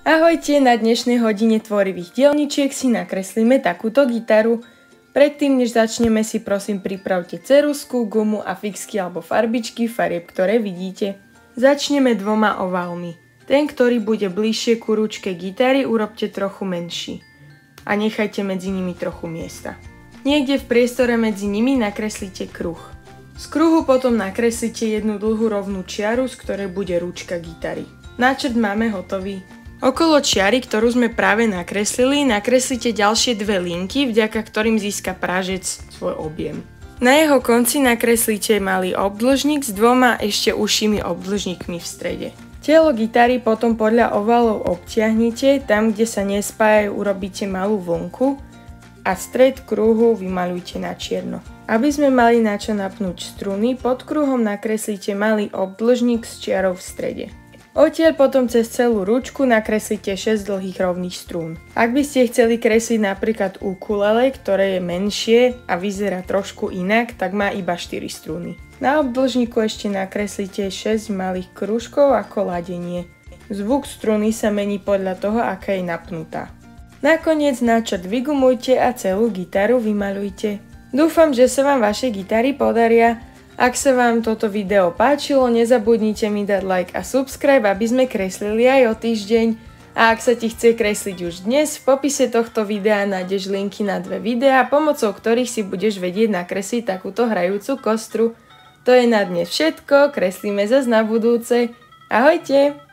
Ahojte, na dnešnej hodine tvorivých dielničiek si nakreslíme takúto gitaru. Predtým, než začneme, si prosím pripravte ceruzku, gumu a fixky alebo farbičky farieb, ktoré vidíte. Začneme dvoma oválmi. Ten, ktorý bude bližšie ku ručke gitary, urobte trochu menší. A nechajte medzi nimi trochu miesta. Niekde v priestore medzi nimi nakreslite kruh. Z kruhu potom nakreslite jednu dlhú rovnú čiaru, z ktorej bude ručka gitary. Náčrt máme hotový. Okolo čiary, ktorú sme práve nakreslili, nakreslite ďalšie dve linky, vďaka ktorým získa prážec svoj objem. Na jeho konci nakreslite malý obdĺžnik s dvoma ešte užšími obdĺžnikmi v strede. Telo gitary potom podľa ovalov obtiahnite, tam kde sa nespájajú urobíte malú vlnku a stred kruhu vymaľujte na čierno. Aby sme mali na čo napnúť struny, pod kruhom nakreslite malý obdĺžnik s čiarou v strede. Odtiaľ potom cez celú ručku nakreslite 6 dlhých rovných strún. Ak by ste chceli kresliť napríklad ukulele, ktoré je menšie a vyzerá trošku inak, tak má iba 4 strúny. Na obdĺžniku ešte nakreslite 6 malých krúžkov ako ladenie. Zvuk struny sa mení podľa toho, aká je napnutá. Nakoniec náčrt vygumujte a celú gitaru vymaľujte. Dúfam, že sa vám vaše gitary podaria. Ak sa vám toto video páčilo, nezabudnite mi dať like a subscribe, aby sme kreslili aj o týždeň. A ak sa ti chce kresliť už dnes, v popise tohto videa nájdeš linky na dve videá, pomocou ktorých si budeš vedieť nakresliť takúto hrajúcu kostru. To je na dnes všetko, kreslíme zas na budúce. Ahojte!